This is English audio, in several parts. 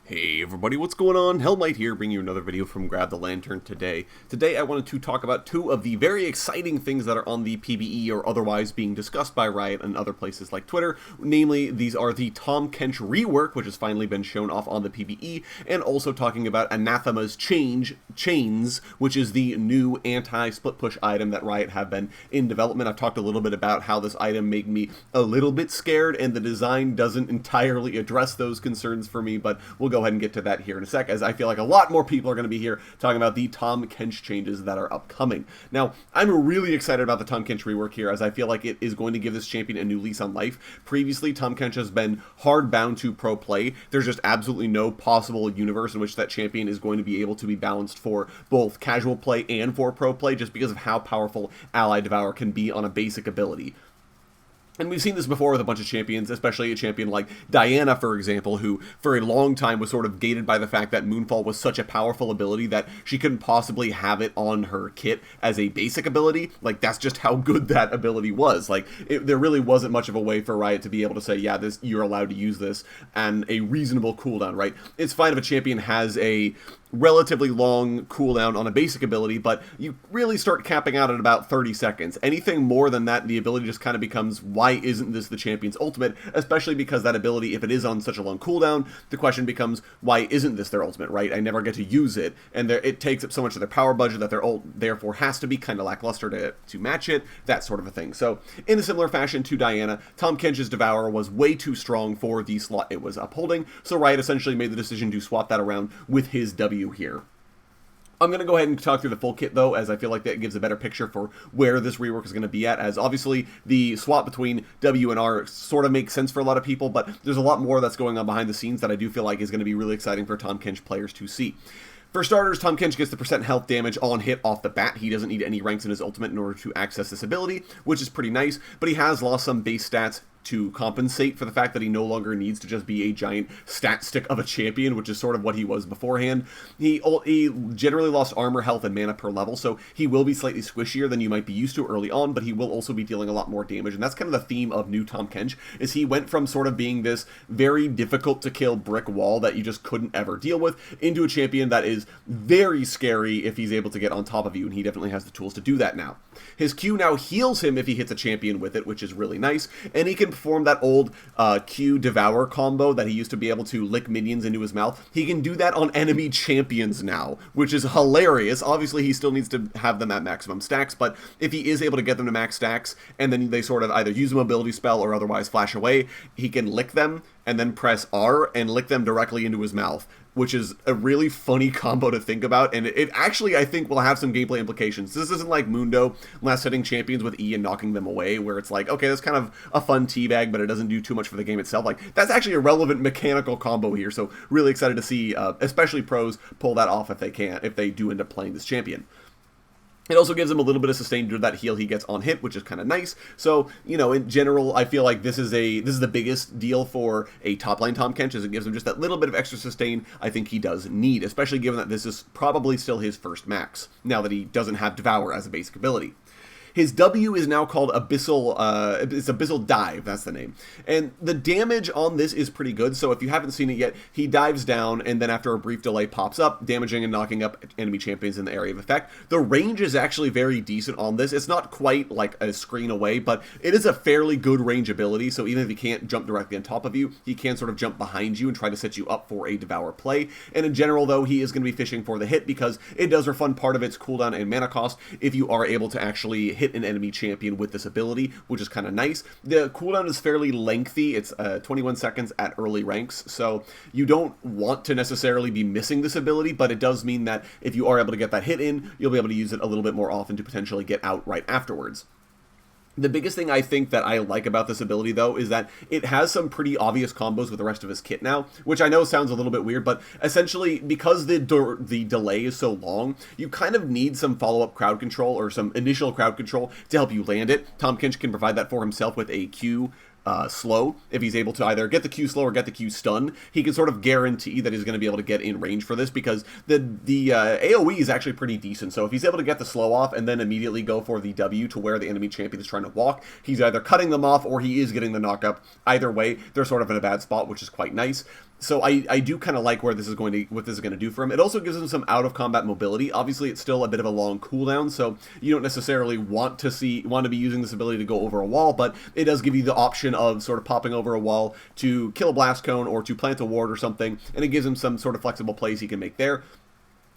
Hey everybody, what's going on? Hellmite here, bringing you another video from Grab the Lantern today. Today I wanted to talk about two of the very exciting things that are on the PBE or otherwise being discussed by Riot and other places like Twitter. Namely, these are the Tahm Kench REWORK, which has finally been shown off on the PBE, and also talking about Anathema's Chains, which is the new anti-splitpush item that Riot have been in development. I've talked a little bit about how this item made me a little bit scared, and the design doesn't entirely address those concerns for me, but we'll go ahead and get to that here in a sec, as I feel like a lot more people are going to be here talking about the Tahm Kench changes that are upcoming. Now, I'm really excited about the Tahm Kench rework here, as I feel like it is going to give this champion a new lease on life. Previously, Tahm Kench has been hard bound to pro play. There's just absolutely no possible universe in which that champion is going to be able to be balanced for both casual play and for pro play, just because of how powerful Ally Devour can be on a basic ability. And we've seen this before with a bunch of champions, especially a champion like Diana, for example, who for a long time was sort of gated by the fact that Moonfall was such a powerful ability that she couldn't possibly have it on her kit as a basic ability. Like, that's just how good that ability was. Like, there really wasn't much of a way for Riot to be able to say, yeah, you're allowed to use this, and a reasonable cooldown, right? It's fine if a champion has a relatively long cooldown on a basic ability, but you really start capping out at about 30 seconds. Anything more than that, the ability just kind of becomes, why isn't this the champion's ultimate? Especially because that ability, if it is on such a long cooldown, the question becomes, why isn't this their ultimate, right? I never get to use it, and it takes up so much of their power budget that their ult therefore has to be kind of lackluster to match it, that sort of a thing. So, in a similar fashion to Diana, Tahm Kench's Devour was way too strong for the slot it was upholding, so Riot essentially made the decision to swap that around with his W here. I'm going to go ahead and talk through the full kit, though, as I feel like that gives a better picture for where this rework is going to be at, as obviously the swap between W and R sort of makes sense for a lot of people, but there's a lot more that's going on behind the scenes that I do feel like is going to be really exciting for Tahm Kench players to see. For starters, Tahm Kench gets the percent health damage on hit off the bat. He doesn't need any ranks in his ultimate in order to access this ability, which is pretty nice, but he has lost some base stats to compensate for the fact that he no longer needs to just be a giant stat stick of a champion, which is sort of what he was beforehand. He generally lost armor, health, and mana per level, so he will be slightly squishier than you might be used to early on, but he will also be dealing a lot more damage, and that's kind of the theme of new Tahm Kench, is he went from sort of being this very difficult to kill brick wall that you just couldn't ever deal with, into a champion that is very scary if he's able to get on top of you, and he definitely has the tools to do that now. His Q now heals him if he hits a champion with it, which is really nice, and he can perform that old Q Devour combo that he used to be able to lick minions into his mouth. He can do that on enemy champions now, which is hilarious. Obviously, he still needs to have them at maximum stacks, but if he is able to get them to max stacks, and then they sort of either use a mobility spell or otherwise flash away, he can lick them and then press R and lick them directly into his mouth, which is a really funny combo to think about, and it actually, I think, will have some gameplay implications. This isn't like Mundo last hitting champions with E and knocking them away, where it's like, okay, that's kind of a fun teabag, but it doesn't do too much for the game itself. Like, that's actually a relevant mechanical combo here, so really excited to see, especially pros, pull that off if they do end up playing this champion. It also gives him a little bit of sustain due to that heal he gets on hit, which is kind of nice. So, you know, in general, I feel like this is the biggest deal for a top-lane Tahm Kench, as it gives him just that little bit of extra sustain I think he does need, especially given that this is probably still his first max, now that he doesn't have Devour as a basic ability. His W is now called Abyssal, it's Abyssal Dive, that's the name. And the damage on this is pretty good, so if you haven't seen it yet, he dives down, and then after a brief delay pops up, damaging and knocking up enemy champions in the area of effect. The range is actually very decent on this. It's not quite like a screen away, but it is a fairly good range ability, so even if he can't jump directly on top of you, he can sort of jump behind you and try to set you up for a Devour play. And in general, though, he is going to be fishing for the hit, because it does refund part of its cooldown and mana cost if you are able to actually hit an enemy champion with this ability, which is kind of nice. The cooldown is fairly lengthy. It's 21 seconds at early ranks, so you don't want to necessarily be missing this ability, but it does mean that if you are able to get that hit in, you'll be able to use it a little bit more often to potentially get out right afterwards. The biggest thing I think that I like about this ability, though, is that it has some pretty obvious combos with the rest of his kit now, which I know sounds a little bit weird, but essentially, because the delay is so long, you kind of need some follow-up crowd control or some initial crowd control to help you land it. Tahm Kench can provide that for himself with a Q slow. If he's able to either get the Q slow or get the Q stun, he can sort of guarantee that he's going to be able to get in range for this, because the AoE is actually pretty decent. So if he's able to get the slow off and then immediately go for the W to where the enemy champion is trying to walk, he's either cutting them off or he is getting the knock up. Either way, they're sort of in a bad spot, which is quite nice. So I do kind of like what this is going to do for him. It also gives him some out of combat mobility. Obviously, it's still a bit of a long cooldown, so you don't necessarily want to be using this ability to go over a wall, but it does give you the option of sort of popping over a wall to kill a blast cone or to plant a ward or something, and it gives him some sort of flexible plays he can make there.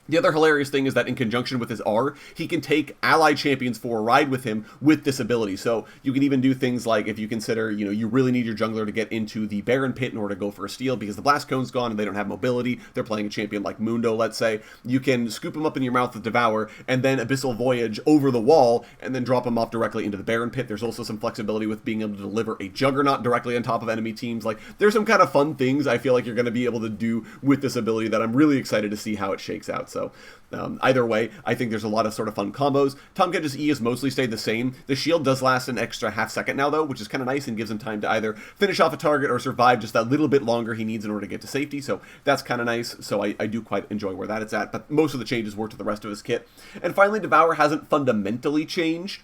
The other hilarious thing is that in conjunction with his R, he can take ally champions for a ride with him with this ability. So you can even do things like, if you consider, you really need your jungler to get into the Baron pit in order to go for a steal because the blast cone's gone and they don't have mobility. They're playing a champion like Mundo, let's say. You can scoop him up in your mouth with Devour and then Abyssal Voyage over the wall and then drop him off directly into the Baron pit. There's also some flexibility with being able to deliver a Juggernaut directly on top of enemy teams. Like, there's some kind of fun things I feel like you're going to be able to do with this ability that I'm really excited to see how it shakes out. So either way, I think there's a lot of sort of fun combos. Tahm Kench's E has mostly stayed the same. The shield does last an extra half second now, though, which is kind of nice and gives him time to either finish off a target or survive just that little bit longer he needs in order to get to safety, so that's kind of nice. So I do quite enjoy where that is at, but most of the changes were to the rest of his kit. And finally, Devour hasn't fundamentally changed.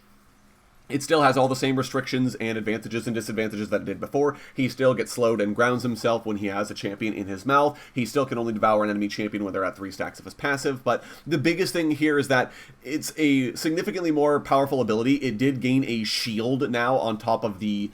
It still has all the same restrictions and advantages and disadvantages that it did before. He still gets slowed and grounds himself when he has a champion in his mouth. He still can only devour an enemy champion when they're at 3 stacks of his passive. But the biggest thing here is that it's a significantly more powerful ability. It did gain a shield now on top of the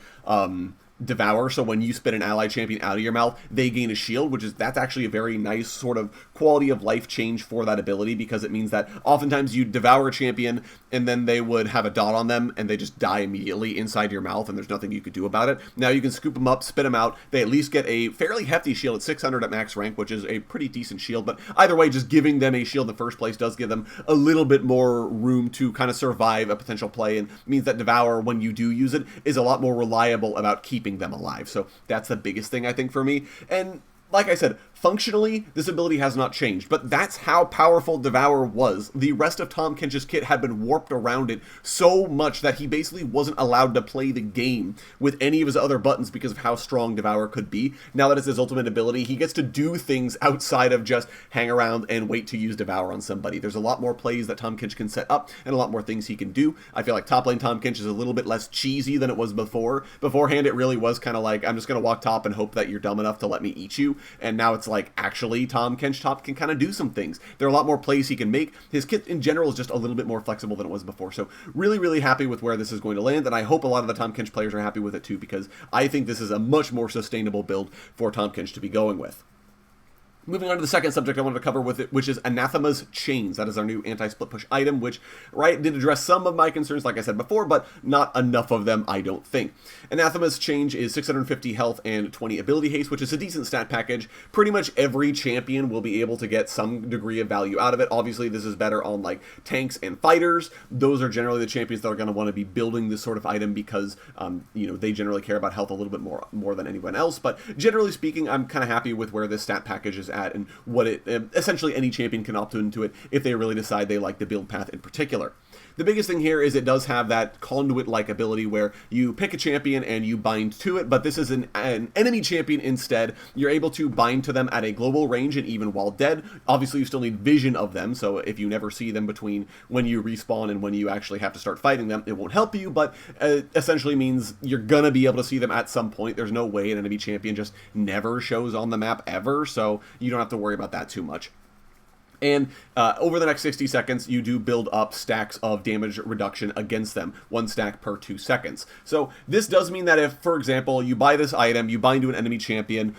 Devour, so when you spit an ally champion out of your mouth, they gain a shield, that's actually a very nice sort of quality of life change for that ability, because it means that oftentimes you devour a champion and then they would have a dot on them and they just die immediately inside your mouth and there's nothing you could do about it. Now you can scoop them up, spit them out, they at least get a fairly hefty shield at 600 at max rank, which is a pretty decent shield, but either way, just giving them a shield in the first place does give them a little bit more room to kind of survive a potential play, and means that Devour, when you do use it, is a lot more reliable about keeping them alive. So that's the biggest thing I think for me. And like I said, functionally, this ability has not changed, but that's how powerful Devour was. The rest of Tahm Kench's kit had been warped around it so much that he basically wasn't allowed to play the game with any of his other buttons because of how strong Devour could be. Now that it's his ultimate ability, he gets to do things outside of just hang around and wait to use Devour on somebody. There's a lot more plays that Tahm Kench can set up and a lot more things he can do. I feel like top lane Tahm Kench is a little bit less cheesy than it was before. Beforehand, it really was kind of like, I'm just going to walk top and hope that you're dumb enough to let me eat you. And now it's like, actually, Tahm Kench top can kind of do some things. There are a lot more plays he can make. His kit in general is just a little bit more flexible than it was before. So really, really happy with where this is going to land. And I hope a lot of the Tahm Kench players are happy with it too, because I think this is a much more sustainable build for Tahm Kench to be going with. Moving on to the second subject I wanted to cover with it, which is Anathema's Chains. That is our new anti-split push item, which, did address some of my concerns, like I said before, but not enough of them, I don't think. Anathema's Change is 650 health and 20 ability haste, which is a decent stat package. Pretty much every champion will be able to get some degree of value out of it. Obviously, this is better on, like, tanks and fighters. Those are generally the champions that are going to want to be building this sort of item because, they generally care about health a little bit more than anyone else. But generally speaking, I'm kind of happy with where this stat package is at and what it essentially any champion can opt into it if they really decide they like the build path in particular. The biggest thing here is it does have that conduit-like ability where you pick a champion and you bind to it, but this is an enemy champion instead. You're able to bind to them at a global range and even while dead. Obviously, you still need vision of them, so if you never see them between when you respawn and when you actually have to start fighting them, it won't help you, but essentially means you're gonna be able to see them at some point. There's no way an enemy champion just never shows on the map ever, so you don't have to worry about that too much. And over the next 60 seconds, you do build up stacks of damage reduction against them, 1 stack per 2 seconds. So this does mean that if, for example, you buy this item, you bind to an enemy champion,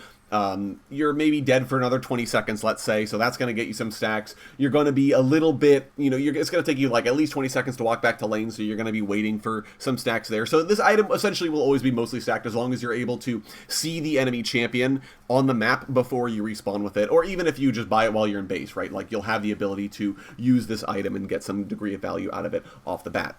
you're maybe dead for another 20 seconds, let's say, so that's going to get you some stacks. You're going to be a little bit, it's going to take you like at least 20 seconds to walk back to lane, so you're going to be waiting for some stacks there. So this item essentially will always be mostly stacked as long as you're able to see the enemy champion on the map before you respawn with it, or even if you just buy it while you're in base, right? Like, you'll have the ability to use this item and get some degree of value out of it off the bat.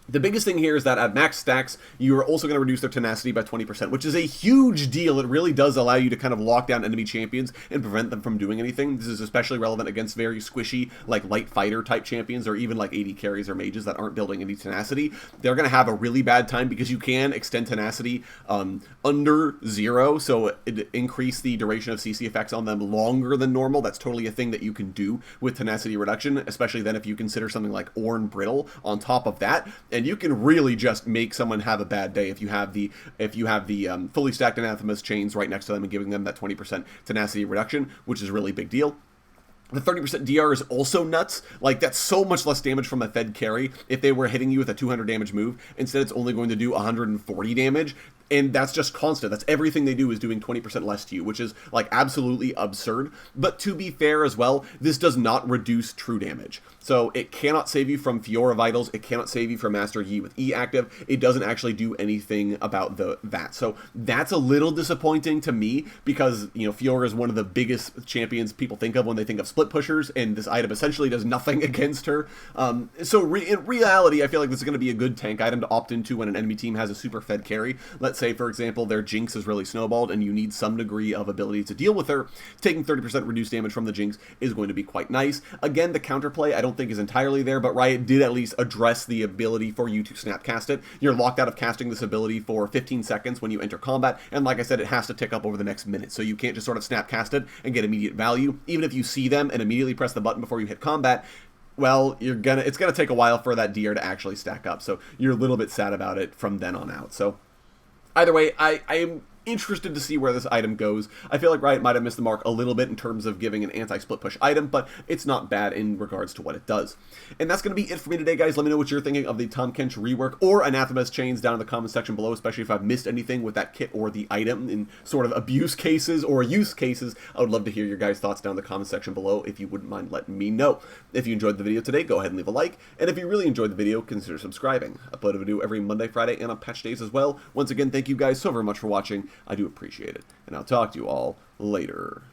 The biggest thing here is that at max stacks, you are also going to reduce their tenacity by 20%, which is a huge deal. It really does allow you to kind of lock down enemy champions and prevent them from doing anything. This is especially relevant against very squishy, like light fighter type champions, or even like AD carries or mages that aren't building any tenacity. They're going to have a really bad time because you can extend tenacity under 0, so it increase the duration of CC effects on them longer than normal. That's totally a thing that you can do with tenacity reduction, especially then if you consider something like Ornn Brittle on top of that. and you can really just make someone have a bad day if you have the fully stacked Anathema's chains right next to them and giving them that 20% tenacity reduction, which is a really big deal. The 30% DR is also nuts. Like, that's so much less damage from a Fed carry if they were hitting you with a 200 damage move. Instead, it's only going to do 140 damage. And that's just constant. That's everything they do is doing 20% less to you, which is, like, absolutely absurd. But to be fair as well, this does not reduce true damage. So it cannot save you from Fiora Vitals. It cannot save you from Master Yi with E active. It doesn't actually do anything about that. So that's a little disappointing to me because, you know, Fiora is one of the biggest champions people think of when they think of split pushers, and this item essentially does nothing against her. So in reality, I feel like this is going to be a good tank item to opt into when an enemy team has a super Fed carry. Let's say, for example, their Jinx is really snowballed and you need some degree of ability to deal with her. Taking 30% reduced damage from the Jinx is going to be quite nice. Again, the counterplay I don't think is entirely there, but Riot did at least address the ability for you to snap cast it. You're locked out of casting this ability for 15 seconds when you enter combat, and like I said, it has to tick up over the next minute, so you can't just sort of snap cast it and get immediate value. Even if you see them and immediately press the button before you hit combat, well, it's gonna take a while for that DR to actually stack up, so you're a little bit sad about it from then on out. So either way, I am interested to see where this item goes. I feel like Riot might have missed the mark a little bit in terms of giving an anti-split push item, but it's not bad in regards to what it does. And that's going to be it for me today, guys. Let me know what you're thinking of the Tahm Kench rework or Anathema's chains down in the comment section below, especially if I've missed anything with that kit or the item in sort of abuse cases or use cases. I would love to hear your guys' thoughts down in the comment section below if you wouldn't mind letting me know. If you enjoyed the video today, go ahead and leave a like, and if you really enjoyed the video, consider subscribing. I upload a video every Monday, Friday, and on patch days as well. Once again, thank you guys so very much for watching. I do appreciate it. And I'll talk to you all later.